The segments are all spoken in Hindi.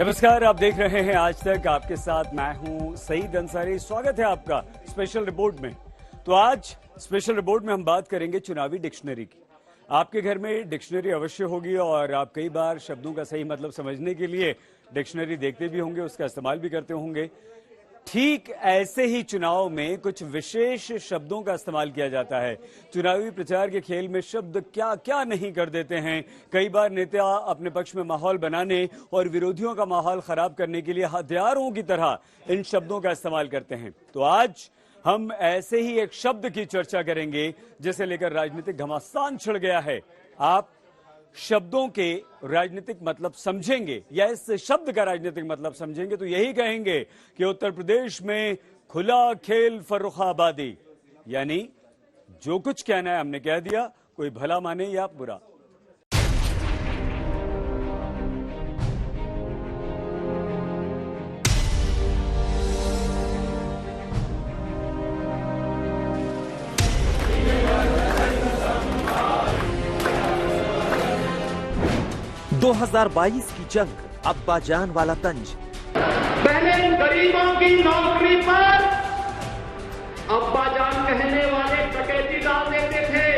नमस्कार, आप देख रहे हैं आज तक। आपके साथ मैं हूं सईद अंसारी। स्वागत है आपका स्पेशल रिपोर्ट में। तो आज स्पेशल रिपोर्ट में हम बात करेंगे चुनावी डिक्शनरी की। आपके घर में डिक्शनरी अवश्य होगी और आप कई बार शब्दों का सही मतलब समझने के लिए डिक्शनरी देखते भी होंगे, उसका इस्तेमाल भी करते होंगे। ठीक ऐसे ही चुनाव में कुछ विशेष शब्दों का इस्तेमाल किया जाता है। चुनावी प्रचार के खेल में शब्द क्या क्या नहीं कर देते हैं। कई बार नेता अपने पक्ष में माहौल बनाने और विरोधियों का माहौल खराब करने के लिए हथियारों की तरह इन शब्दों का इस्तेमाल करते हैं। तो आज हम ऐसे ही एक शब्द की चर्चा करेंगे जिसे लेकर राजनीतिक घमासान छिड़ गया है। आप शब्दों के राजनीतिक मतलब समझेंगे या इस शब्द का राजनीतिक मतलब समझेंगे तो यही कहेंगे कि उत्तर प्रदेश में खुला खेल फर्रुखाबादी, यानी जो कुछ कहना है हमने कह दिया, कोई भला माने या बुरा। दो 2022 की जंग, अब्बाजान वाला तंज। पहले गरीबों की नौकरी पर अब्बाजान कहने वाले डकैती डाल देते थे।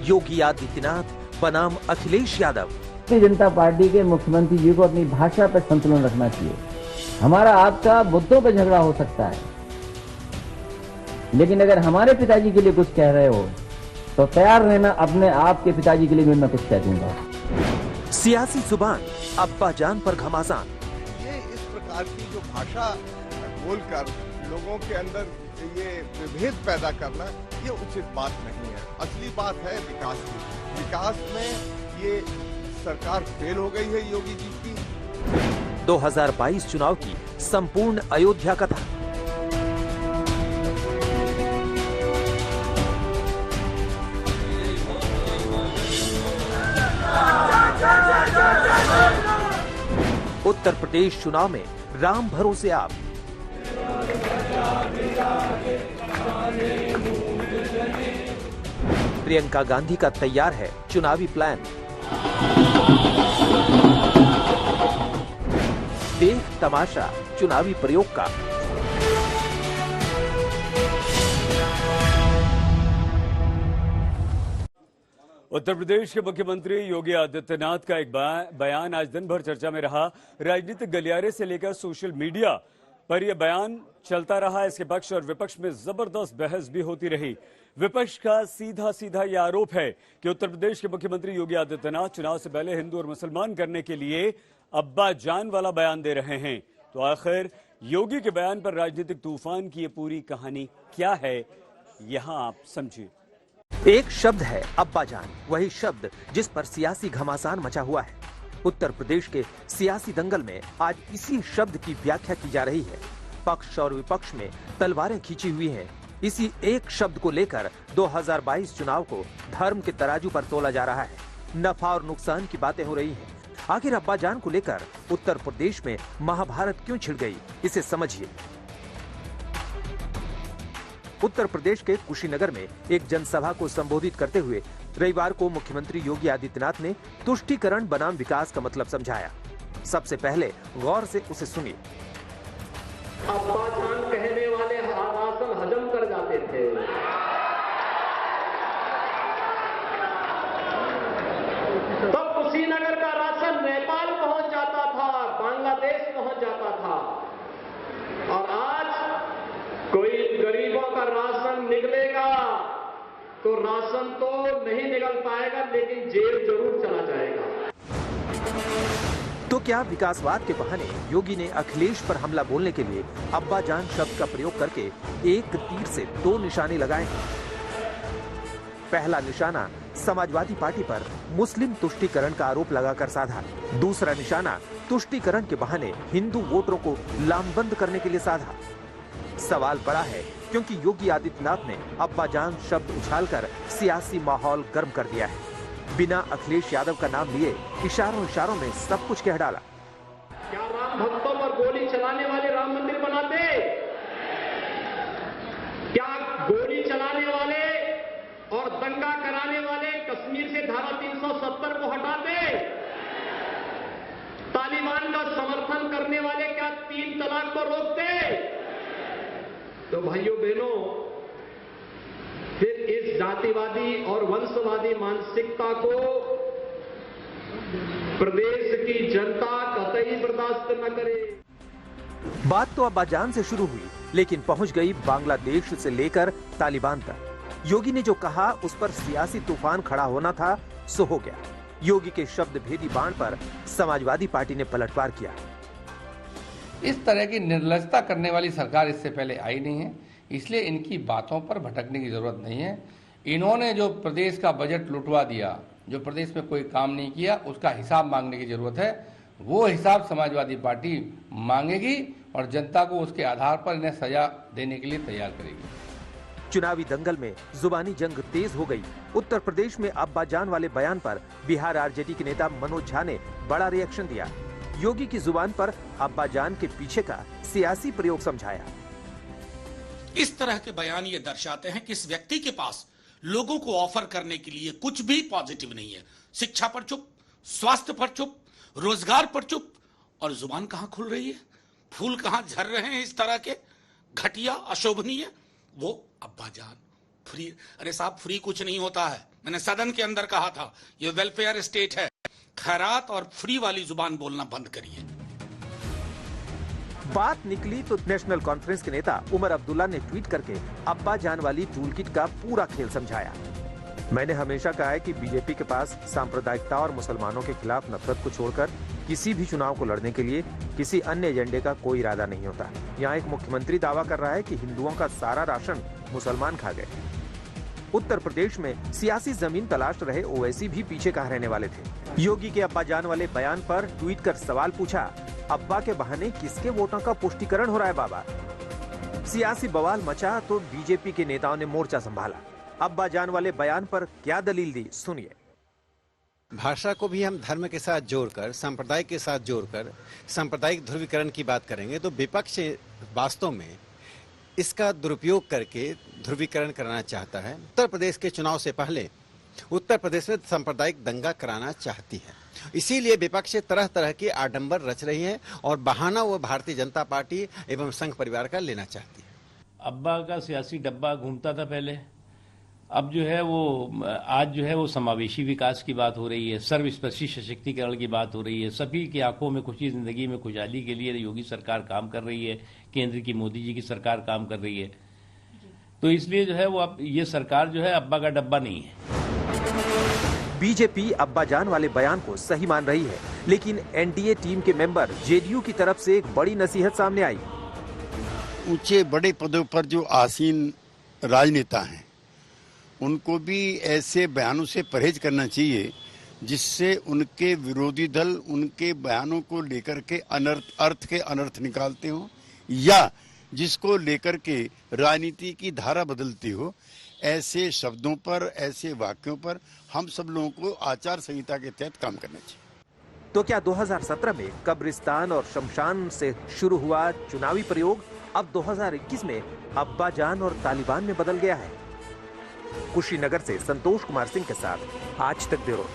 योगी आदित्यनाथ बनाम अखिलेश यादव। भारतीय जनता पार्टी के मुख्यमंत्री जी को अपनी भाषा पर संतुलन रखना चाहिए। हमारा आपका मुद्दों पर झगड़ा हो सकता है, लेकिन अगर हमारे पिताजी के लिए कुछ कह रहे हो तो तैयार रहना, अपने आप के पिताजी के लिए भी मैं कुछ कह दूंगा। सियासी जुबान, अब्बाजान पर घमासान। ये इस प्रकार की जो भाषा बोलकर लोगों के अंदर ये विभेद पैदा करना, ये उचित बात नहीं है। असली बात है विकास की। विकास में ये सरकार फेल हो गई है योगी जी की। 2022 चुनाव की संपूर्ण अयोध्या कथा। उत्तर प्रदेश चुनाव में राम भरोसे आप। प्रियंका गांधी का तैयार है चुनावी प्लान। देख तमाशा चुनावी प्रयोग का। उत्तर प्रदेश के मुख्यमंत्री योगी आदित्यनाथ का एक बयान आज दिन भर चर्चा में रहा। राजनीतिक गलियारे से लेकर सोशल मीडिया पर यह बयान चलता रहा। इसके पक्ष और विपक्ष में जबरदस्त बहस भी होती रही। विपक्ष का सीधा सीधा यह आरोप है कि उत्तर प्रदेश के मुख्यमंत्री योगी आदित्यनाथ चुनाव से पहले हिंदू और मुसलमान करने के लिए अब्बा जान वाला बयान दे रहे हैं। तो आखिर योगी के बयान पर राजनीतिक तूफान की ये पूरी कहानी क्या है, यहां आप समझिए। एक शब्द है अब्बाजान, वही शब्द जिस पर सियासी घमासान मचा हुआ है। उत्तर प्रदेश के सियासी दंगल में आज इसी शब्द की व्याख्या की जा रही है। पक्ष और विपक्ष में तलवारें खींची हुई हैं। इसी एक शब्द को लेकर 2022 चुनाव को धर्म के तराजू पर तोला जा रहा है। नफा और नुकसान की बातें हो रही हैं। आखिर अब्बाजान को लेकर उत्तर प्रदेश में महाभारत क्यों छिड़ गई, इसे समझिए। उत्तर प्रदेश के कुशीनगर में एक जनसभा को संबोधित करते हुए रविवार को मुख्यमंत्री योगी आदित्यनाथ ने तुष्टीकरण बनाम विकास का मतलब समझाया। सबसे पहले गौर से उसे सुनिए। अब्बाजान कहने वाले राशन हजम कर जाते थे। तब कुशीनगर का राशन नेपाल पहुंच जाता था, बांग्लादेश पहुंच जाता था। और आज कोई गरीबों का राशन निकलेगा तो राशन तो नहीं निकल पाएगा, लेकिन जेल जरूर चला जाएगा। तो क्या विकासवाद के बहाने योगी ने अखिलेश पर हमला बोलने के लिए अब्बाजान शब्द का प्रयोग करके एक तीर से दो निशाने लगाए हैं? पहला निशाना समाजवादी पार्टी पर मुस्लिम तुष्टीकरण का आरोप लगाकर साधा। दूसरा निशाना तुष्टीकरण के बहाने हिंदू वोटरों को लामबंद करने के लिए साधा। सवाल बड़ा है क्योंकि योगी आदित्यनाथ ने अब्बाजान शब्द उछालकर सियासी माहौल गर्म कर दिया है। बिना अखिलेश यादव का नाम लिए इशारों इशारों में सब कुछ कह डाला। क्या राम भक्तों पर गोली चलाने वाले राम मंदिर बनाते? क्या गोली चलाने वाले और दंगा कराने वाले कश्मीर से धारा 370 को हटाते? तालिबान का समर्थन करने वाले क्या 3 तलाक को रोकते? तो भाइयों बहनों, फिर इस जातिवादी और वंशवादी मानसिकता को प्रदेश की जनता कतई बर्दाश्त न करे। बात तो अब्बाजान से शुरू हुई, लेकिन पहुंच गई बांग्लादेश से लेकर तालिबान तक। योगी ने जो कहा उस पर सियासी तूफान खड़ा होना था, सो हो गया। योगी के शब्द भेदी बाण पर समाजवादी पार्टी ने पलटवार किया। इस तरह की निर्लजता करने वाली सरकार इससे पहले आई नहीं है, इसलिए इनकी बातों पर भटकने की जरूरत नहीं है। इन्होंने जो प्रदेश का बजट लुटवा दिया, जो प्रदेश में कोई काम नहीं किया, उसका हिसाब मांगने की जरूरत है। वो हिसाब समाजवादी पार्टी मांगेगी और जनता को उसके आधार पर इन्हें सजा देने के लिए तैयार करेगी। चुनावी दंगल में जुबानी जंग तेज हो गई। उत्तर प्रदेश में अब्बाजान वाले बयान पर बिहार आरजेडी के नेता मनोज झा ने बड़ा रिएक्शन दिया। योगी की जुबान पर अब्बाजान के पीछे का सियासी प्रयोग समझाया। इस तरह के बयान ये दर्शाते हैं कि इस व्यक्ति के पास लोगों को ऑफर करने के लिए कुछ भी पॉजिटिव नहीं है। शिक्षा पर चुप, स्वास्थ्य पर चुप, रोजगार पर चुप, और जुबान कहां खुल रही है, फूल कहां झर रहे हैं इस तरह के घटिया, अशोभनीय। वो अब्बाजान फ्री, अरे साहब फ्री कुछ नहीं होता है। मैंने सदन के अंदर कहा था ये वेलफेयर स्टेट है। खैरात और फ्री वाली जुबान बोलना बंद करिए। बात निकली तो नेशनल कॉन्फ्रेंस के नेता उमर अब्दुल्ला ने ट्वीट करके अब्बाजान वाली टूलकिट का पूरा खेल समझाया। मैंने हमेशा कहा है कि बीजेपी के पास सांप्रदायिकता और मुसलमानों के खिलाफ नफरत को छोड़कर किसी भी चुनाव को लड़ने के लिए किसी अन्य एजेंडे का कोई इरादा नहीं होता। यहाँ एक मुख्यमंत्री दावा कर रहा है कि हिंदुओं का सारा राशन मुसलमान खा गए। उत्तर प्रदेश में सियासी जमीन तलाश रहे ओवैसी भी पीछे कहाँ रहने वाले थे। योगी के अब्बाजान वाले बयान पर ट्वीट कर सवाल पूछा, अब्बा के बहाने किसके वोटों का पुष्टिकरण हो रहा है बाबा? सियासी बवाल मचा तो बीजेपी के नेताओं ने मोर्चा संभाला। अब्बाजान वाले बयान पर क्या दलील दी, सुनिए। भाषा को भी हम धर्म के साथ जोड़कर, संप्रदाय के साथ जोड़कर सांप्रदायिक ध्रुवीकरण की बात करेंगे तो विपक्ष वास्तव में इसका दुरुपयोग करके ध्रुवीकरण कराना चाहता है। उत्तर प्रदेश के चुनाव से पहले उत्तर प्रदेश में सांप्रदायिक दंगा कराना चाहती है। इसीलिए विपक्ष तरह तरह के आडंबर रच रही है और बहाना वो भारतीय जनता पार्टी एवं संघ परिवार का लेना चाहती है। अब्बा का सियासी डब्बा घूमता था पहले, अब जो है वो आज जो है वो समावेशी विकास की बात हो रही है, सर्वस्पर्शी सशक्तिकरण की बात हो रही है। सभी की आंखों में खुशी, जिंदगी में खुशहाली के लिए योगी सरकार काम कर रही है, केंद्र की मोदी जी की सरकार काम कर रही है। तो इसलिए जो है वो अब ये सरकार जो है अब्बा का डब्बा नहीं है। बीजेपी अब्बाजान वाले बयान को सही मान रही है, लेकिन एनडीए टीम के मेंबर जेडीयू की तरफ से एक बड़ी नसीहत सामने आई। ऊंचे बड़े पदों पर जो आसीन राजनेता हैं उनको भी ऐसे बयानों से परहेज करना चाहिए जिससे उनके विरोधी दल उनके बयानों को लेकर के अर्थ के अनर्थ निकालते हो या जिसको लेकर के राजनीति की धारा बदलती हो। ऐसे शब्दों पर, ऐसे वाक्यों पर हम सब लोगों को आचार संहिता के तहत काम करना चाहिए। तो क्या 2017 में कब्रिस्तान और शमशान से शुरू हुआ चुनावी प्रयोग अब 2021 में अब्बाजान और तालिबान में बदल गया है? कुशीनगर से संतोष कुमार सिंह के साथ आज तक ब्यूरो।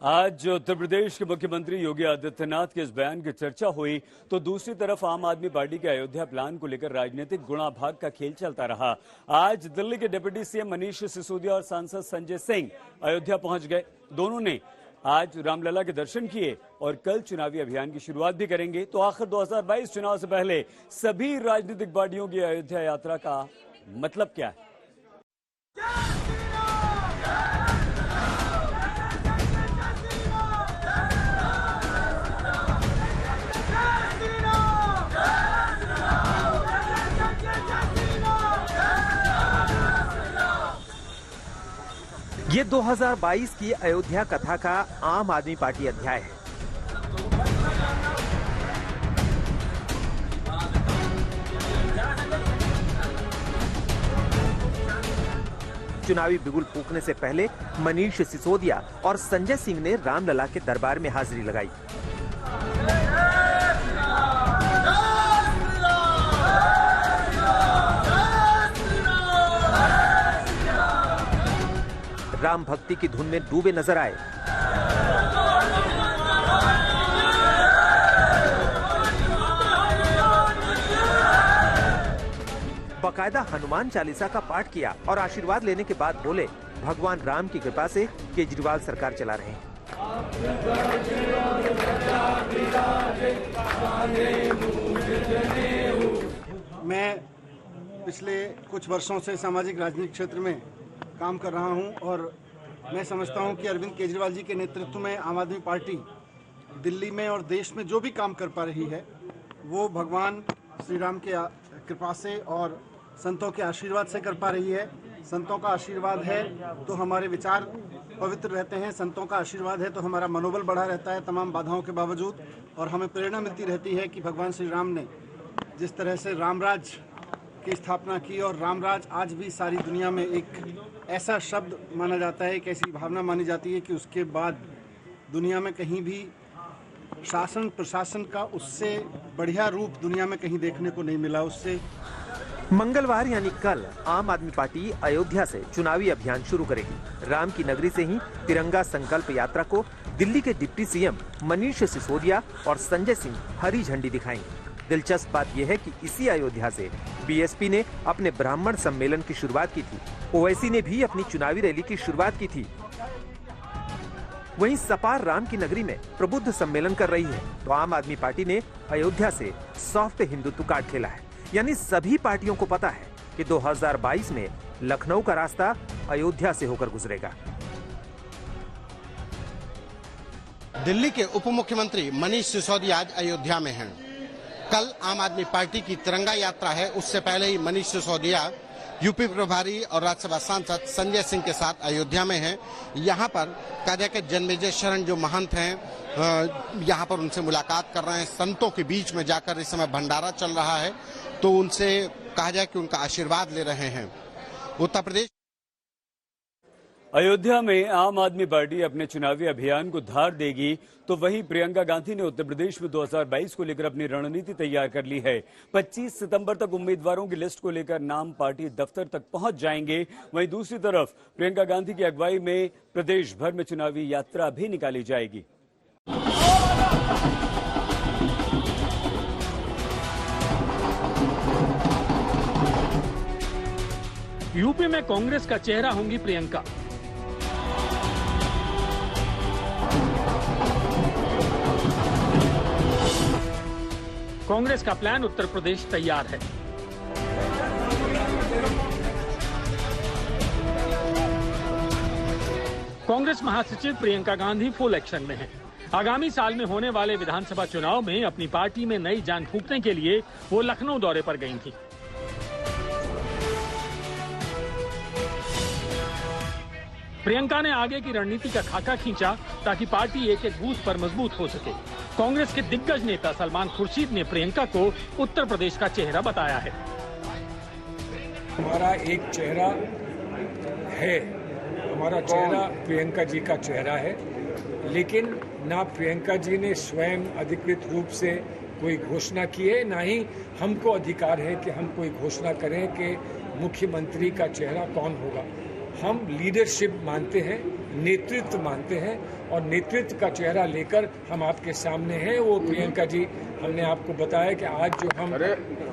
आज उत्तर प्रदेश के मुख्यमंत्री योगी आदित्यनाथ के इस बयान की चर्चा हुई तो दूसरी तरफ आम आदमी पार्टी के अयोध्या प्लान को लेकर राजनीतिक गुणा भाग का खेल चलता रहा। आज दिल्ली के डिप्टी सीएम मनीष सिसोदिया और सांसद संजय सिंह अयोध्या पहुंच गए। दोनों ने आज रामलला के दर्शन किए और कल चुनावी अभियान की शुरुआत भी करेंगे। तो आखिर 2022 चुनाव से पहले सभी राजनीतिक पार्टियों की अयोध्या यात्रा का मतलब क्या है? ये 2022 की अयोध्या कथा का आम आदमी पार्टी अध्याय है। चुनावी बिगुल फूंकने से पहले मनीष सिसोदिया और संजय सिंह ने रामलला के दरबार में हाजिरी लगाई। राम भक्ति की धुन में डूबे नजर आए। बाकायदा हनुमान चालीसा का पाठ किया और आशीर्वाद लेने के बाद बोले, भगवान राम की कृपा से केजरीवाल सरकार चला रहे हैं। मैं पिछले कुछ वर्षों से सामाजिक राजनीतिक क्षेत्र में काम कर रहा हूं और मैं समझता हूं कि अरविंद केजरीवाल जी के नेतृत्व में आम आदमी पार्टी दिल्ली में और देश में जो भी काम कर पा रही है वो भगवान श्री राम के कृपा से और संतों के आशीर्वाद से कर पा रही है। संतों का आशीर्वाद है तो हमारे विचार पवित्र रहते हैं, संतों का आशीर्वाद है तो हमारा मनोबल बढ़ा रहता है तमाम बाधाओं के बावजूद, और हमें प्रेरणा मिलती रहती है कि भगवान श्री राम ने जिस तरह से रामराज की स्थापना की, और रामराज आज भी सारी दुनिया में एक ऐसा शब्द माना जाता है, एक ऐसी भावना मानी जाती है कि उसके बाद दुनिया में कहीं भी शासन प्रशासन का उससे बढ़िया रूप दुनिया में कहीं देखने को नहीं मिला। उससे मंगलवार यानी कल आम आदमी पार्टी अयोध्या से चुनावी अभियान शुरू करेगी। राम की नगरी से ही तिरंगा संकल्प यात्रा को दिल्ली के डिप्टी सीएम मनीष सिसोदिया और संजय सिंह हरी झंडी दिखाएंगे। दिलचस्प बात यह है कि इसी अयोध्या से बीएसपी ने अपने ब्राह्मण सम्मेलन की शुरुआत की थी। ओवैसी ने भी अपनी चुनावी रैली की शुरुआत की थी। वहीं सपा राम की नगरी में प्रबुद्ध सम्मेलन कर रही है, तो आम आदमी पार्टी ने अयोध्या से सॉफ्ट हिंदुत्व कार्ड खेला है। यानी सभी पार्टियों को पता है कि 2022 में लखनऊ का रास्ता अयोध्या से होकर गुजरेगा। दिल्ली के उप मुख्यमंत्री मनीष सिसोदिया आज अयोध्या में हैं। कल आम आदमी पार्टी की तिरंगा यात्रा है। उससे पहले ही मनीष सिसोदिया यूपी प्रभारी और राज्यसभा सांसद संजय सिंह के साथ अयोध्या में हैं। यहाँ पर कहा के जन्मेजय शरण जो महंत हैं, यहाँ पर उनसे मुलाकात कर रहे हैं। संतों के बीच में जाकर इस समय भंडारा चल रहा है, तो उनसे कहा जाए कि उनका आशीर्वाद ले रहे हैं। उत्तर प्रदेश अयोध्या में आम आदमी पार्टी अपने चुनावी अभियान को धार देगी, तो वहीं प्रियंका गांधी ने उत्तर प्रदेश में 2022 को लेकर अपनी रणनीति तैयार कर ली है। 25 सितंबर तक उम्मीदवारों की लिस्ट को लेकर नाम पार्टी दफ्तर तक पहुंच जाएंगे। वहीं दूसरी तरफ प्रियंका गांधी की अगुवाई में प्रदेश भर में चुनावी यात्रा भी निकाली जाएगी। यूपी में कांग्रेस का चेहरा होंगी प्रियंका। कांग्रेस का प्लान उत्तर प्रदेश तैयार है। कांग्रेस महासचिव प्रियंका गांधी फुल एक्शन में हैं। आगामी साल में होने वाले विधानसभा चुनाव में अपनी पार्टी में नई जान फूंकने के लिए वो लखनऊ दौरे पर गई थी। प्रियंका ने आगे की रणनीति का खाका खींचा ताकि पार्टी एक एक बूथ पर मजबूत हो सके। कांग्रेस के दिग्गज नेता सलमान खुर्शीद ने प्रियंका को उत्तर प्रदेश का चेहरा बताया है। हमारा एक चेहरा है, हमारा चेहरा प्रियंका जी का चेहरा है, लेकिन ना प्रियंका जी ने स्वयं अधिकृत रूप से कोई घोषणा की है, ना ही हमको अधिकार है कि हम कोई घोषणा करें कि मुख्यमंत्री का चेहरा कौन होगा। हम लीडरशिप मानते हैं, नेतृत्व मानते हैं, और नेतृत्व का चेहरा लेकर हम आपके सामने हैं। वो प्रियंका जी, हमने आपको बताया कि आज जो हम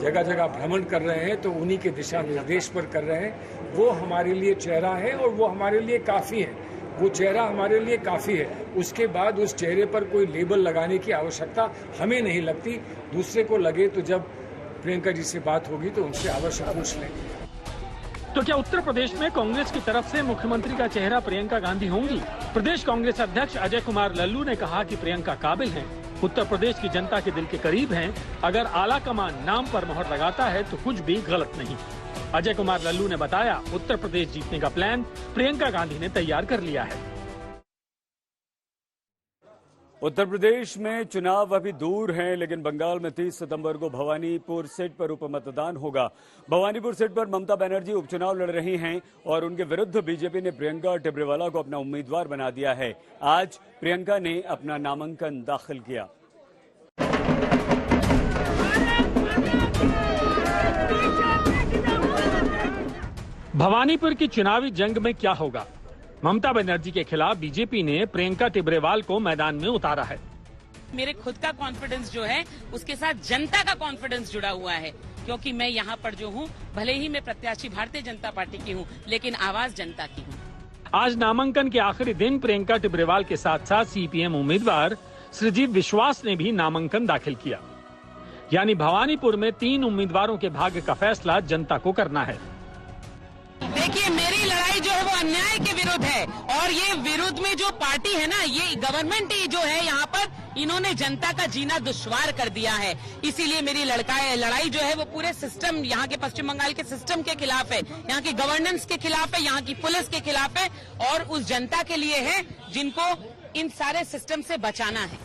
जगह जगह भ्रमण कर रहे हैं तो उन्हीं के दिशा निर्देश पर कर रहे हैं। वो हमारे लिए चेहरा है और वो हमारे लिए काफ़ी है। वो चेहरा हमारे लिए काफ़ी है। उसके बाद उस चेहरे पर कोई लेबल लगाने की आवश्यकता हमें नहीं लगती। दूसरे को लगे तो जब प्रियंका जी से बात होगी तो उनसे अवश्य पूछ लेंगे। तो क्या उत्तर प्रदेश में कांग्रेस की तरफ से मुख्यमंत्री का चेहरा प्रियंका गांधी होंगी? प्रदेश कांग्रेस अध्यक्ष अजय कुमार लल्लू ने कहा कि प्रियंका काबिल हैं, उत्तर प्रदेश की जनता के दिल के करीब हैं। अगर आला कमान नाम पर मोहर लगाता है तो कुछ भी गलत नहीं। अजय कुमार लल्लू ने बताया, उत्तर प्रदेश जीतने का प्लान प्रियंका गांधी ने तैयार कर लिया है। उत्तर प्रदेश में चुनाव अभी दूर हैं, लेकिन बंगाल में 30 सितंबर को भवानीपुर सीट पर उपमतदान होगा। भवानीपुर सीट पर ममता बनर्जी उपचुनाव लड़ रही हैं और उनके विरुद्ध बीजेपी ने प्रियंका टिब्रेवाला को अपना उम्मीदवार बना दिया है। आज प्रियंका ने अपना नामांकन दाखिल किया। भवानीपुर की चुनावी जंग में क्या होगा? ममता बनर्जी के खिलाफ बीजेपी ने प्रियंका टिब्रेवाल को मैदान में उतारा है। मेरे खुद का कॉन्फिडेंस जो है उसके साथ जनता का कॉन्फिडेंस जुड़ा हुआ है। क्योंकि मैं यहाँ पर जो हूँ, भले ही मैं प्रत्याशी भारतीय जनता पार्टी की हूँ, लेकिन आवाज जनता की हूँ। आज नामांकन के आखिरी दिन प्रियंका टिब्रेवाल के साथ साथ सीपीएम उम्मीदवार सृजीव विश्वास ने भी नामांकन दाखिल किया। यानी भवानीपुर में 3 उम्मीदवारों के भाग्य का फैसला जनता को करना है। देखिए, मेरी लड़ाई जो है वो अन्याय के विरुद्ध है, और ये विरुद्ध में जो पार्टी है ना, ये गवर्नमेंट ही जो है यहाँ पर इन्होंने जनता का जीना दुश्वार कर दिया है। इसीलिए मेरी लड़ाई जो है वो पूरे सिस्टम, यहाँ के पश्चिम बंगाल के सिस्टम के खिलाफ है, यहाँ की गवर्नेंस के खिलाफ है, यहाँ की पुलिस के खिलाफ है, और उस जनता के लिए है जिनको इन सारे सिस्टम से बचाना है।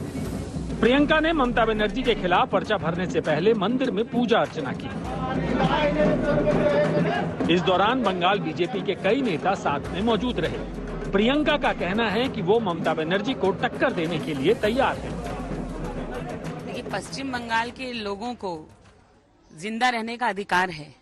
प्रियंका ने ममता बनर्जी के खिलाफ पर्चा भरने से पहले मंदिर में पूजा अर्चना की। इस दौरान बंगाल बीजेपी के कई नेता साथ में मौजूद रहे। प्रियंका का कहना है कि वो ममता बनर्जी को टक्कर देने के लिए तैयार है। देखिए, पश्चिम बंगाल के लोगों को जिंदा रहने का अधिकार है,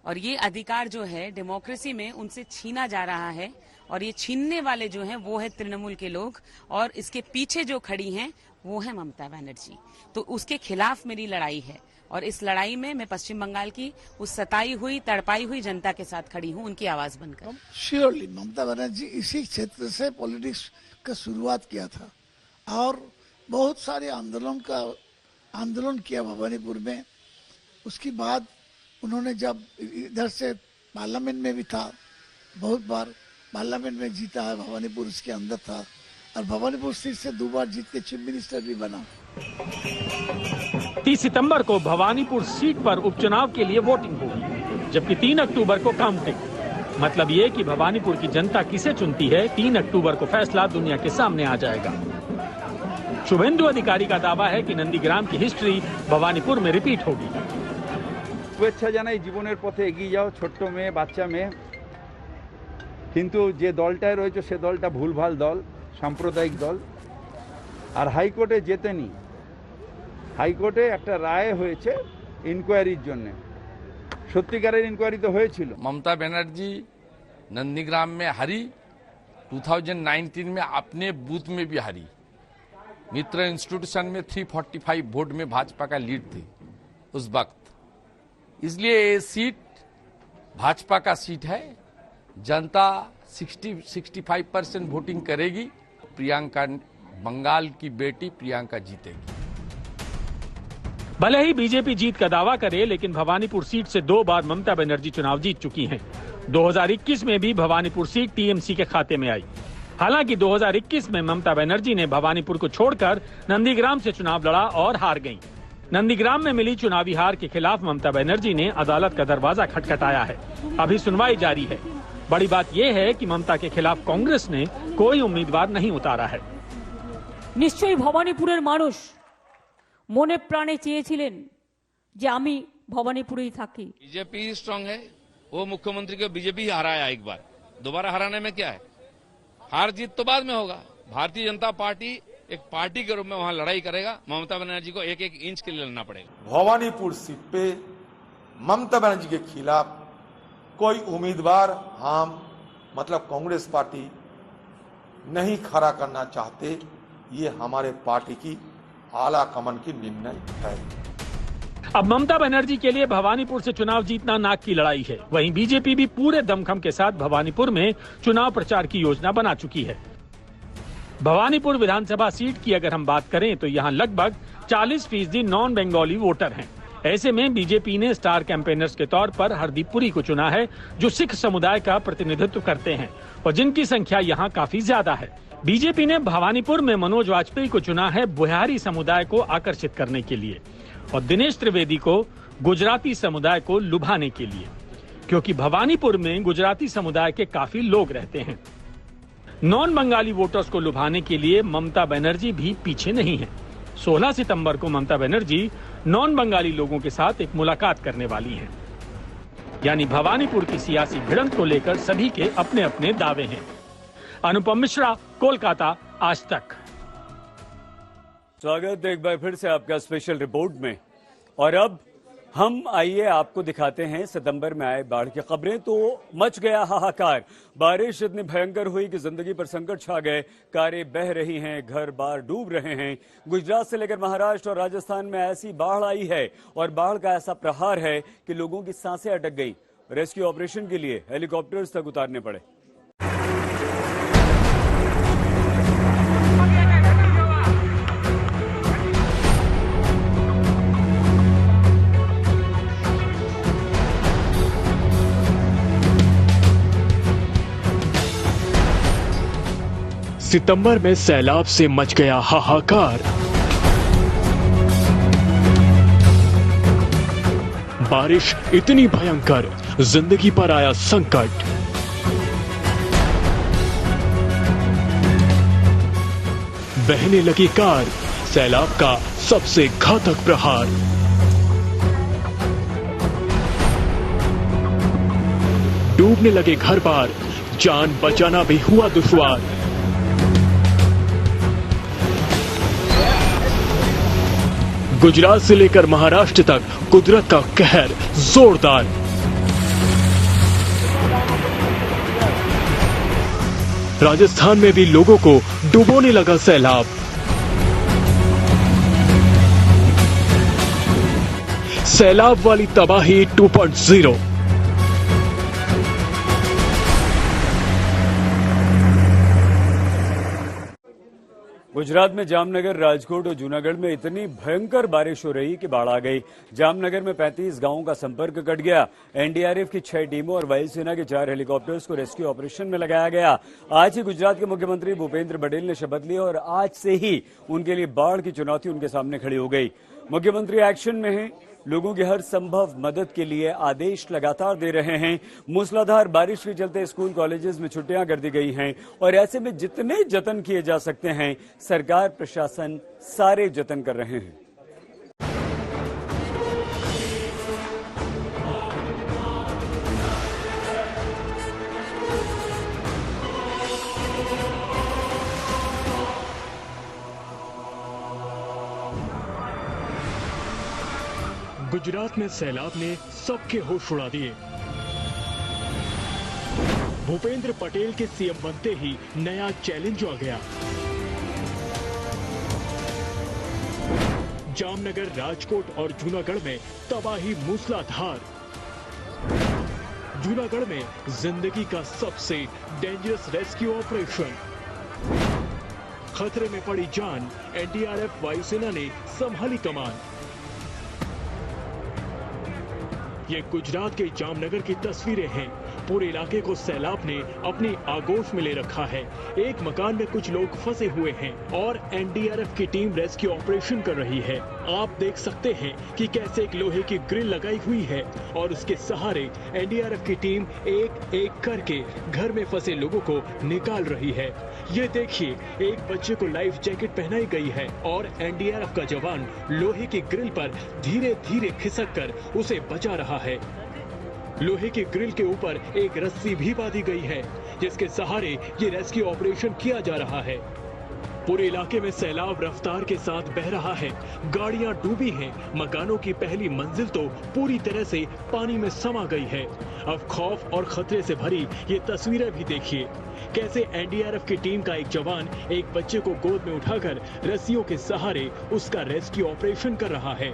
और ये अधिकार जो है डेमोक्रेसी में उनसे छीना जा रहा है, और ये छीनने वाले जो हैं वो है तृणमूल के लोग, और इसके पीछे जो खड़ी हैं वो है ममता बनर्जी। तो उसके खिलाफ मेरी लड़ाई है, और इस लड़ाई में मैं पश्चिम बंगाल की उस सताई हुई, तड़पाई हुई जनता के साथ खड़ी हूँ, उनकी आवाज बनकर। श्योरली ममता बनर्जी इसी क्षेत्र से पॉलिटिक्स का शुरुआत किया था, और बहुत सारे आंदोलन किया भवानीपुर में। उसके बाद उन्होंने जब इधर से पार्लियामेंट में भी था, बहुत बार पार्लियामेंट में जीता है, भवानीपुर उसके अंदर था, और भवानीपुर सीट से 2 बार जीत के चीफ मिनिस्टर भी बना। 30 सितंबर को भवानीपुर सीट पर उपचुनाव के लिए वोटिंग होगी, जबकि 3 अक्टूबर को काउंटिंग। मतलब ये कि भवानीपुर की जनता किसे चुनती है, 3 अक्टूबर को फैसला दुनिया के सामने आ जाएगा। शुभेंदु अधिकारी का दावा है कि नंदीग्राम की हिस्ट्री भवानीपुर में रिपीट होगी। शुभेच्छा जानाई जीवनेर पथे एगिए जाओ छोट्ट मेये बाच्चा मेये, किन्तु जे दलटाय रयेछे से दलटा भूलभाल दल, साम्प्रदायिक दल। और हाईकोर्टे जेतेनी, हाईकोर्टे একটা রায় হয়েছে ইনকোয়ারির জন্য, সত্যিকারের ইনকোয়ারি তো হয়েছিল। ममता बनर्जी नंदीग्राम में हारी, 2019 में अपने बूथ में भी हारी। मित्र इंस्टीट्यूशन में 345 वोट में भाजपा का लीड थी उस वक्त, इसलिए ये सीट भाजपा का सीट है। जनता 60-65% वोटिंग करेगी। प्रियंका, बंगाल की बेटी प्रियंका जीतेगी। भले ही बीजेपी जीत का दावा करे, लेकिन भवानीपुर सीट से 2 बार ममता बनर्जी चुनाव जीत चुकी हैं। 2021 में भी भवानीपुर सीट टीएमसी के खाते में आई। हालांकि 2021 में ममता बनर्जी ने भवानीपुर को छोड़कर नंदीग्राम से चुनाव लड़ा और हार गईं। नंदीग्राम में मिली चुनावी हार के खिलाफ ममता बनर्जी ने अदालत का दरवाजा खटखटाया है। अभी सुनवाई जारी है। बड़ी बात यह है कि ममता के खिलाफ कांग्रेस ने कोई उम्मीदवार नहीं उतारा है। निश्चयই ভবানীপুরের মানুষ মনে প্রাণে চেয়েছিলেন যে আমি ভবানীপুরেই থাকি। बीजेपी स्ट्रांग है, वो मुख्यमंत्री को बीजेपी हराया एक बार, दोबारा हराने में क्या है? हार जीत तो बाद में होगा। भारतीय जनता पार्टी एक पार्टी के रूप में वहां लड़ाई करेगा। ममता बनर्जी को 1-1 इंच के लिए लड़ना पड़ेगा। भवानीपुर सीट पे ममता बनर्जी के खिलाफ कोई उम्मीदवार हम मतलब कांग्रेस पार्टी नहीं खड़ा करना चाहते। ये हमारे पार्टी की आला कमान की निर्णय है। अब ममता बनर्जी के लिए भवानीपुर से चुनाव जीतना नाक की लड़ाई है। वहीं बीजेपी भी पूरे दमखम के साथ भवानीपुर में चुनाव प्रचार की योजना बना चुकी है। भवानीपुर विधानसभा सीट की अगर हम बात करें तो यहाँ लगभग 40% नॉन बंगाली वोटर हैं। ऐसे में बीजेपी ने स्टार कैंपेनर्स के तौर पर हरदीप पुरी को चुना है, जो सिख समुदाय का प्रतिनिधित्व करते हैं और जिनकी संख्या यहाँ काफी ज्यादा है। बीजेपी ने भवानीपुर में मनोज वाजपेयी को चुना है बुहारी समुदाय को आकर्षित करने के लिए, और दिनेश त्रिवेदी को गुजराती समुदाय को लुभाने के लिए, क्योंकि भवानीपुर में गुजराती समुदाय के काफी लोग रहते हैं। नॉन बंगाली वोटर्स को लुभाने के लिए ममता बनर्जी भी पीछे नहीं है। 16 सितंबर को ममता बनर्जी नॉन बंगाली लोगों के साथ एक मुलाकात करने वाली हैं। यानी भवानीपुर की सियासी भिड़ंत को लेकर सभी के अपने अपने दावे हैं। अनुपम मिश्रा, कोलकाता, आज तक। स्वागत एक बार फिर से आपका स्पेशल रिपोर्ट में। और अब हम आइए आपको दिखाते हैं सितंबर में आए बाढ़ की खबरें। तो मच गया हाहाकार। बारिश इतनी भयंकर हुई कि जिंदगी पर संकट छा गए। कारें बह रही हैं, घर बार डूब रहे हैं। गुजरात से लेकर महाराष्ट्र और राजस्थान में ऐसी बाढ़ आई है और बाढ़ का ऐसा प्रहार है कि लोगों की सांसें अटक गई। रेस्क्यू ऑपरेशन के लिए हेलीकॉप्टर्स तक उतारने पड़े। सितंबर में सैलाब से मच गया हाहाकार। बारिश इतनी भयंकर, जिंदगी पर आया संकट। बहने लगी कार, सैलाब का सबसे घातक प्रहार। डूबने लगे घर बार, जान बचाना भी हुआ दुश्वार। गुजरात से लेकर महाराष्ट्र तक कुदरत का कहर जोरदार। राजस्थान में भी लोगों को डुबोने लगा सैलाब। सैलाब वाली तबाही 2.0। गुजरात में जामनगर, राजकोट और जूनागढ़ में इतनी भयंकर बारिश हो रही कि बाढ़ आ गई। जामनगर में 35 गांवों का संपर्क कट गया। एनडीआरएफ की 6 टीमों और वायुसेना के 4 हेलीकॉप्टर्स को रेस्क्यू ऑपरेशन में लगाया गया। आज ही गुजरात के मुख्यमंत्री भूपेंद्र पटेल ने शपथ ली और आज से ही उनके लिए बाढ़ की चुनौती उनके सामने खड़ी हो गई। मुख्यमंत्री एक्शन में हैं। लोगों की हर संभव मदद के लिए आदेश लगातार दे रहे हैं। मूसलाधार बारिश के चलते स्कूल कॉलेजेस में छुट्टियां कर दी गई हैं और ऐसे में जितने जतन किए जा सकते हैं, सरकार प्रशासन सारे जतन कर रहे हैं। गुजरात में सैलाब ने सबके होश उड़ा दिए। भूपेंद्र पटेल के सीएम बनते ही नया चैलेंज आ गया। जामनगर, राजकोट और जूनागढ़ में तबाही मूसलाधार। जूनागढ़ में जिंदगी का सबसे डेंजरस रेस्क्यू ऑपरेशन। खतरे में पड़ी जान, एनडीआरएफ वायुसेना ने संभाली कमान। ये गुजरात के जामनगर की तस्वीरें हैं। पूरे इलाके को सैलाब ने अपनी आगोश में ले रखा है। एक मकान में कुछ लोग फंसे हुए हैं और एनडीआरएफ की टीम रेस्क्यू ऑपरेशन कर रही है। आप देख सकते हैं कि कैसे एक लोहे की ग्रिल लगाई हुई है और उसके सहारे एनडीआरएफ की टीम एक एक करके घर में फंसे लोगों को निकाल रही है। ये देखिए, एक बच्चे को लाइफ जैकेट पहनाई गई है और एनडीआरएफ का जवान लोहे की ग्रिल पर धीरे धीरे खिसक कर उसे बचा रहा है। लोहे की ग्रिल के ऊपर एक रस्सी भी बांधी गई है जिसके सहारे ये रेस्क्यू ऑपरेशन किया जा रहा है। पूरे इलाके में सैलाब रफ्तार के साथ बह रहा है। गाड़ियां डूबी हैं। मकानों की पहली मंजिल तो पूरी तरह से पानी में समा गई है। अब खौफ और खतरे से भरी ये तस्वीरें भी देखिए, कैसे एनडीआरएफ की टीम का एक जवान एक बच्चे को गोद में उठाकर रस्सियों के सहारे उसका रेस्क्यू ऑपरेशन कर रहा है।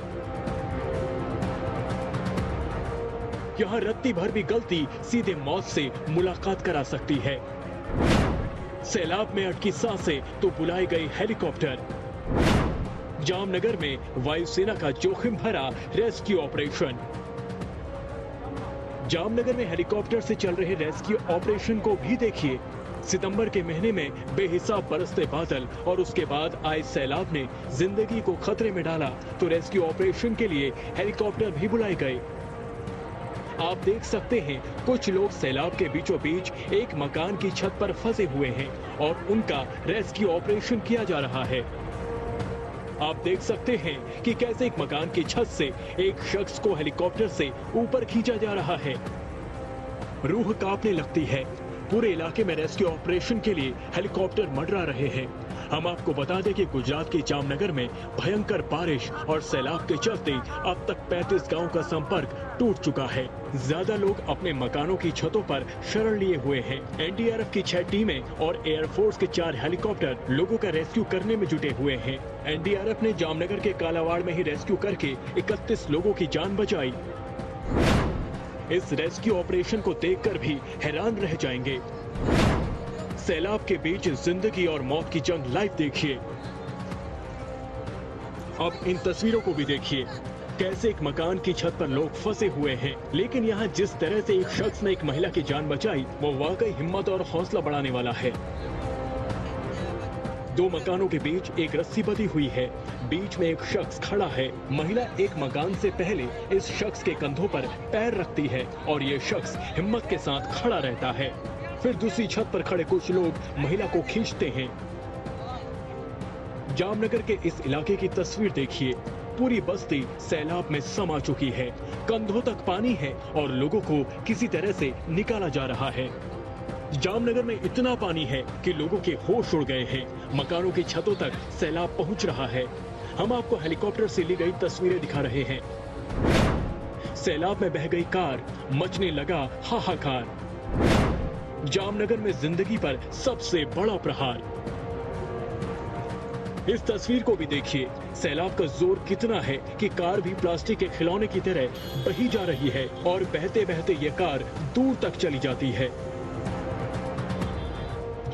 यहाँ रत्ती भर भी गलती सीधे मौत से मुलाकात करा सकती है। सैलाब में अटकी सांसें तो बुलाए गए हेलीकॉप्टर। जामनगर में वायुसेना का जोखिम भरा रेस्क्यू ऑपरेशन। जामनगर में हेलीकॉप्टर से चल रहे रेस्क्यू ऑपरेशन को भी देखिए। सितंबर के महीने में बेहिसाब बरसते बादल और उसके बाद आए सैलाब ने जिंदगी को खतरे में डाला तो रेस्क्यू ऑपरेशन के लिए हेलीकॉप्टर भी बुलाए गए। आप देख सकते हैं, कुछ लोग सैलाब के बीचों बीच एक मकान की छत पर फंसे हुए हैं और उनका रेस्क्यू ऑपरेशन किया जा रहा है। आप देख सकते हैं कि कैसे एक मकान की छत से एक शख्स को हेलीकॉप्टर से ऊपर खींचा जा रहा है। रूह कांपने लगती है। पूरे इलाके में रेस्क्यू ऑपरेशन के लिए हेलीकॉप्टर मंडरा रहे हैं। हम आपको बता दें कि गुजरात के जामनगर में भयंकर बारिश और सैलाब के चलते अब तक 35 गांवों का संपर्क टूट चुका है। ज्यादा लोग अपने मकानों की छतों पर शरण लिए हुए हैं। एनडीआरएफ की 6 टीमें और एयरफोर्स के 4 हेलीकॉप्टर लोगों का रेस्क्यू करने में जुटे हुए हैं। एनडीआरएफ ने जामनगर के कालावाड़ में ही रेस्क्यू करके 31 लोगों की जान बचाई। इस रेस्क्यू ऑपरेशन को देखकर भी हैरान रह जाएंगे। सैलाब के बीच जिंदगी और मौत की जंग लाइव देखिए। अब इन तस्वीरों को भी देखिए, कैसे एक मकान की छत पर लोग फंसे हुए हैं, लेकिन यहाँ जिस तरह से एक शख्स ने एक महिला की जान बचाई वो वाकई हिम्मत और हौसला बढ़ाने वाला है। 2 मकानों के बीच एक रस्सी बंधी हुई है, बीच में एक शख्स खड़ा है। महिला एक मकान से पहले इस शख्स के कंधों पर पैर रखती है और ये शख्स हिम्मत के साथ खड़ा रहता है। फिर दूसरी छत पर खड़े कुछ लोग महिला को खींचते हैं। जामनगर के इस इलाके की तस्वीर देखिए, पूरी बस्ती सैलाब में समा चुकी है, कंधों तक पानी है और लोगों को किसी तरह से निकाला जा रहा है। जामनगर में इतना पानी है कि लोगों के होश उड़ गए हैं, मकानों की छतों तक सैलाब पहुंच रहा है। हम आपको हेलीकॉप्टर से ली गई तस्वीरें दिखा रहे हैं। सैलाब में बह गई कार, मचने लगा हाहाकार। जामनगर में जिंदगी पर सबसे बड़ा प्रहार। इस तस्वीर को भी देखिए, सैलाब का जोर कितना है कि कार भी प्लास्टिक के खिलौने की तरह बही जा रही है और बहते बहते ये कार दूर तक चली जाती है।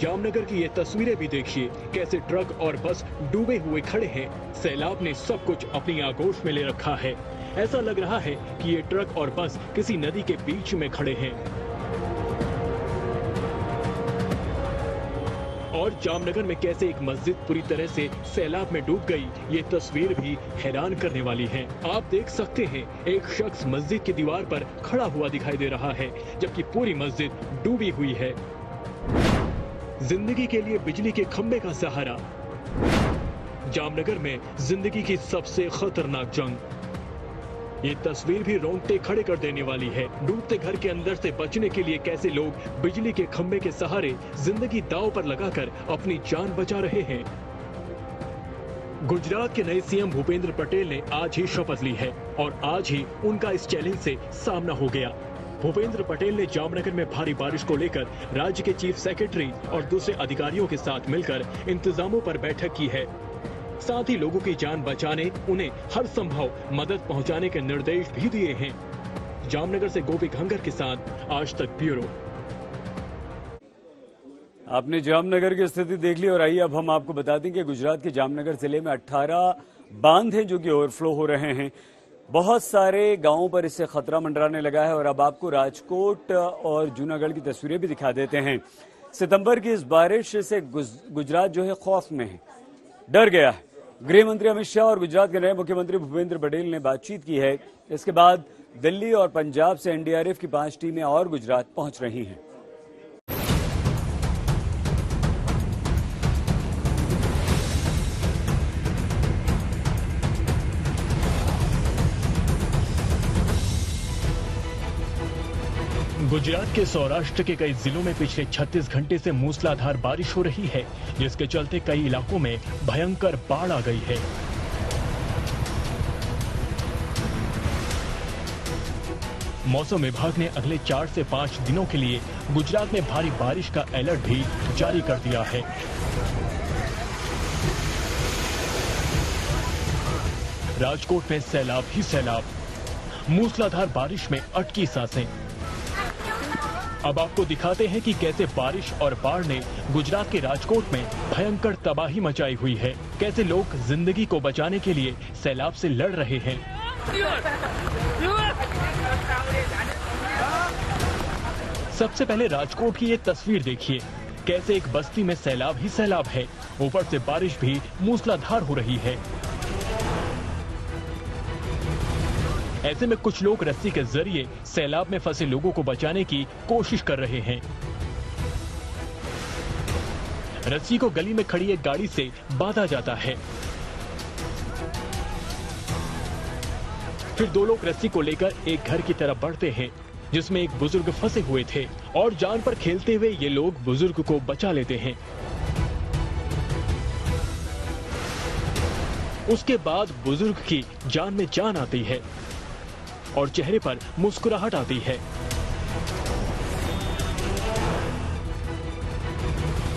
जामनगर की ये तस्वीरें भी देखिए, कैसे ट्रक और बस डूबे हुए खड़े हैं। सैलाब ने सब कुछ अपनी आगोश में ले रखा है। ऐसा लग रहा है कि ये ट्रक और बस किसी नदी के बीच में खड़े हैं। और जामनगर में कैसे एक मस्जिद पूरी तरह से सैलाब में डूब गई, ये तस्वीर भी हैरान करने वाली है। आप देख सकते हैं, एक शख्स मस्जिद की दीवार पर खड़ा हुआ दिखाई दे रहा है, जबकि पूरी मस्जिद डूबी हुई है। जिंदगी के लिए बिजली के खंभे का सहारा। जामनगर में जिंदगी की सबसे खतरनाक जंग। ये तस्वीर भी रोंगटे खड़े कर देने वाली है। डूबते घर के अंदर से बचने के लिए कैसे लोग बिजली के खंभे के सहारे जिंदगी दांव पर लगाकर अपनी जान बचा रहे हैं। गुजरात के नए सीएम भूपेंद्र पटेल ने आज ही शपथ ली है और आज ही उनका इस चैलेंज से सामना हो गया। भूपेंद्र पटेल ने जामनगर में भारी बारिश को लेकर राज्य के चीफ सेक्रेटरी और दूसरे अधिकारियों के साथ मिलकर इंतजामों पर बैठक की है। साथ ही लोगों की जान बचाने, उन्हें हर संभव मदद पहुंचाने के निर्देश भी दिए हैं। जामनगर से गोपी घंगर के साथ आज तक ब्यूरो। आपने जामनगर की स्थिति देख ली और आइए अब हम आपको बता दें कि गुजरात के जामनगर जिले में 18 बांध हैं जो कि ओवरफ्लो हो रहे हैं। बहुत सारे गांवों पर इससे खतरा मंडराने लगा है और अब आपको राजकोट और जूनागढ़ की तस्वीरें भी दिखा देते हैं। सितंबर की इस बारिश से गुजरात जो है खौफ में है, डर गया है। गृह मंत्री अमित शाह और गुजरात के नए मुख्यमंत्री भूपेंद्र पटेल ने बातचीत की है। इसके बाद दिल्ली और पंजाब से एनडीआरएफ की 5 टीमें और गुजरात पहुंच रही हैं। गुजरात के सौराष्ट्र के कई जिलों में पिछले 36 घंटे से मूसलाधार बारिश हो रही है, जिसके चलते कई इलाकों में भयंकर बाढ़ आ गई है। मौसम विभाग ने अगले 4 से 5 दिनों के लिए गुजरात में भारी बारिश का अलर्ट भी जारी कर दिया है। राजकोट में सैलाब ही सैलाब, मूसलाधार बारिश में अटकी सांसें। अब आपको दिखाते हैं कि कैसे बारिश और बाढ़ ने गुजरात के राजकोट में भयंकर तबाही मचाई हुई है, कैसे लोग जिंदगी को बचाने के लिए सैलाब से लड़ रहे हैं। सबसे पहले राजकोट की ये तस्वीर देखिए, कैसे एक बस्ती में सैलाब ही सैलाब है, ऊपर से बारिश भी मूसलाधार हो रही है। ऐसे में कुछ लोग रस्सी के जरिए सैलाब में फंसे लोगों को बचाने की कोशिश कर रहे हैं। रस्सी को गली में खड़ी एक गाड़ी से बांधा जाता है, फिर 2 लोग रस्सी को लेकर एक घर की तरफ बढ़ते हैं जिसमें एक बुजुर्ग फंसे हुए थे और जान पर खेलते हुए ये लोग बुजुर्ग को बचा लेते हैं। उसके बाद बुजुर्ग की जान में जान आती है और चेहरे पर मुस्कुराहट आती है।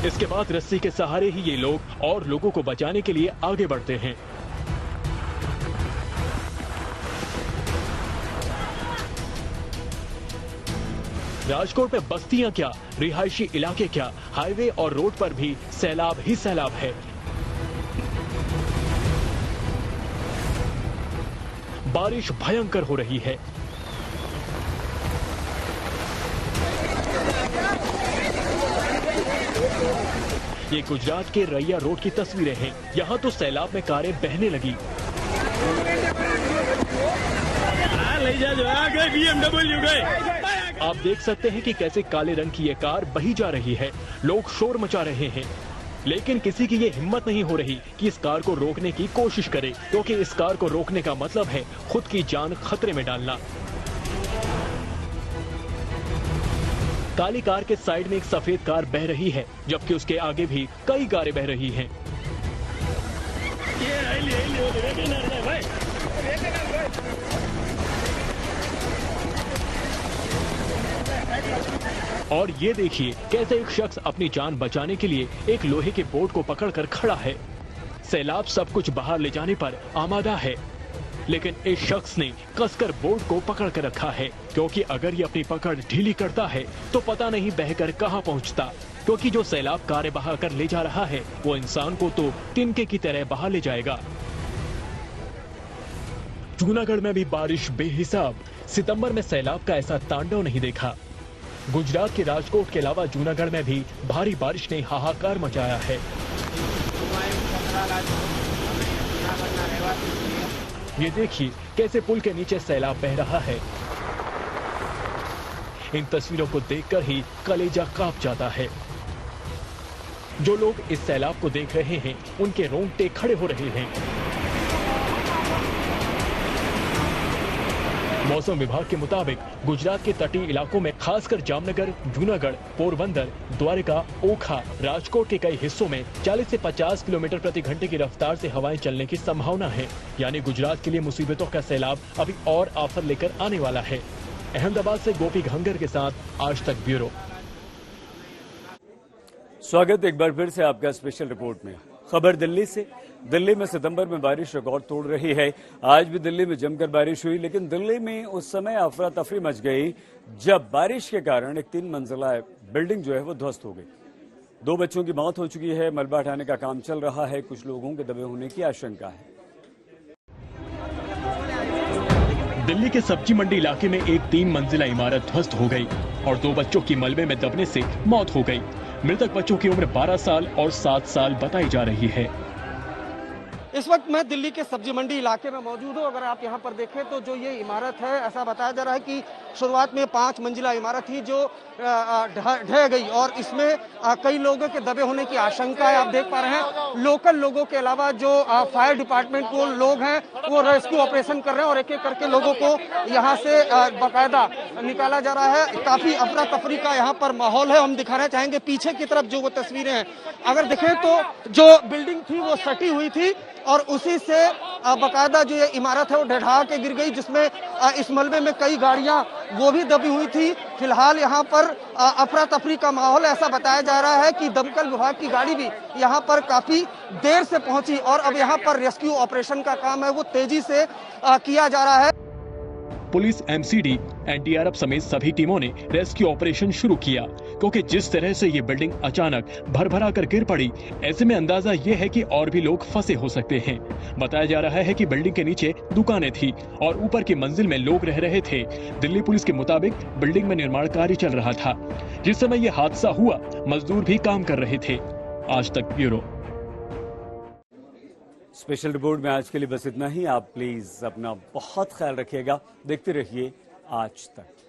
इसके बाद रस्सी के सहारे ही ये लोग और लोगों को बचाने के लिए आगे बढ़ते हैं। राजकोट में बस्तियां क्या, रिहायशी इलाके क्या, हाईवे और रोड पर भी सैलाब ही सैलाब है। बारिश भयंकर हो रही है। ये गुजरात के रैया रोड की तस्वीरें हैं। यहाँ तो सैलाब में कारें बहने लगी। आप देख सकते हैं कि कैसे काले रंग की ये कार बही जा रही है। लोग शोर मचा रहे हैं, लेकिन किसी की ये हिम्मत नहीं हो रही कि इस कार को रोकने की कोशिश करे, क्योंकि इस कार को रोकने का मतलब है खुद की जान खतरे में डालना। काली कार के साइड में एक सफेद कार बह रही है, जबकि उसके आगे भी कई कारें बह रही हैं। और ये देखिए कैसे एक शख्स अपनी जान बचाने के लिए एक लोहे के बोर्ड को पकड़कर खड़ा है। सैलाब सब कुछ बाहर ले जाने पर आमादा है, लेकिन इस शख्स ने कसकर बोर्ड को पकड़ कर रखा है, क्योंकि अगर ये अपनी पकड़ ढीली करता है तो पता नहीं बहकर कहां पहुंचता, क्योंकि जो सैलाब कारें बहा कर ले जा रहा है वो इंसान को तो तिनके की तरह बहा ले जाएगा। जूनागढ़ में भी बारिश बेहिसाब। सितंबर में सैलाब का ऐसा तांडव नहीं देखा। गुजरात के राजकोट के अलावा जूनागढ़ में भी भारी बारिश ने हाहाकार मचाया है। ये देखिए कैसे पुल के नीचे सैलाब बह रहा है। इन तस्वीरों को देखकर ही कलेजा कांप जाता है। जो लोग इस सैलाब को देख रहे हैं उनके रोंगटे खड़े हो रहे हैं। मौसम विभाग के मुताबिक गुजरात के तटीय इलाकों में खासकर जामनगर, जूनागढ़, पोरबंदर, द्वारका, ओखा, राजकोट के कई हिस्सों में 40 से 50 किलोमीटर प्रति घंटे की रफ्तार से हवाएं चलने की संभावना है। यानी गुजरात के लिए मुसीबतों का सैलाब अभी और आफत लेकर आने वाला है। अहमदाबाद से गोपी घंगर के साथ आज तक ब्यूरो। स्वागत एक बार फिर से आपका स्पेशल रिपोर्ट में। खबर दिल्ली से। दिल्ली में सितंबर में बारिश रिकॉर्ड तोड़ रही है। आज भी दिल्ली में जमकर बारिश हुई, लेकिन दिल्ली में उस समय अफरा तफरी मच गई जब बारिश के कारण एक 3 मंजिला बिल्डिंग जो है वो ध्वस्त हो गई। 2 बच्चों की मौत हो चुकी है। मलबा हटाने का काम चल रहा है। कुछ लोगों के दबे होने की आशंका है। दिल्ली के सब्जी मंडी इलाके में एक 3 मंजिला इमारत ध्वस्त हो गई और 2 बच्चों की मलबे में दबने से मौत हो गई। मृतक बच्चों की उम्र 12 साल और 7 साल बताई जा रही है। इस वक्त मैं दिल्ली के सब्जी मंडी इलाके में मौजूद हूँ। अगर आप यहाँ पर देखें तो जो ये इमारत है, ऐसा बताया जा रहा है कि शुरुआत में 5 मंजिला इमारत थी जो ढह गई और इसमें कई लोगों के दबे होने की आशंका है। आप देख पा रहे हैं लोकल लोगों के अलावा जो फायर डिपार्टमेंट को लोग हैं वो रेस्क्यू ऑपरेशन कर रहे हैं और एक एक करके लोगों को यहाँ से बाकायदा निकाला जा रहा है। काफी अफरा तफरी का यहाँ पर माहौल है। हम दिखाना चाहेंगे पीछे की तरफ जो वो तस्वीरें हैं। अगर देखें तो जो बिल्डिंग थी वो सटी हुई थी और उसी से बाकायदा जो ये इमारत है वो ढहा के गिर गई, जिसमें इस मलबे में कई गाड़ियां वो भी दबी हुई थी। फिलहाल यहाँ पर अफरा तफरी का माहौल। ऐसा बताया जा रहा है कि दमकल विभाग की गाड़ी भी यहाँ पर काफी देर से पहुंची और अब यहाँ पर रेस्क्यू ऑपरेशन का काम है वो तेजी से किया जा रहा है। पुलिस, एमसीडी, एनडीआरएफ समेत सभी टीमों ने रेस्क्यू ऑपरेशन शुरू किया, क्योंकि जिस तरह से ये बिल्डिंग अचानक भरभरा कर गिर पड़ी, ऐसे में अंदाजा ये है कि और भी लोग फंसे हो सकते हैं। बताया जा रहा है कि बिल्डिंग के नीचे दुकानें थी और ऊपर की मंजिल में लोग रह रहे थे। दिल्ली पुलिस के मुताबिक बिल्डिंग में निर्माण कार्य चल रहा था। जिस समय ये हादसा हुआ मजदूर भी काम कर रहे थे। आज तक ब्यूरो। स्पेशल रिपोर्ट में आज के लिए बस इतना ही। आप प्लीज अपना बहुत ख्याल रखिएगा। देखते रहिए आज तक।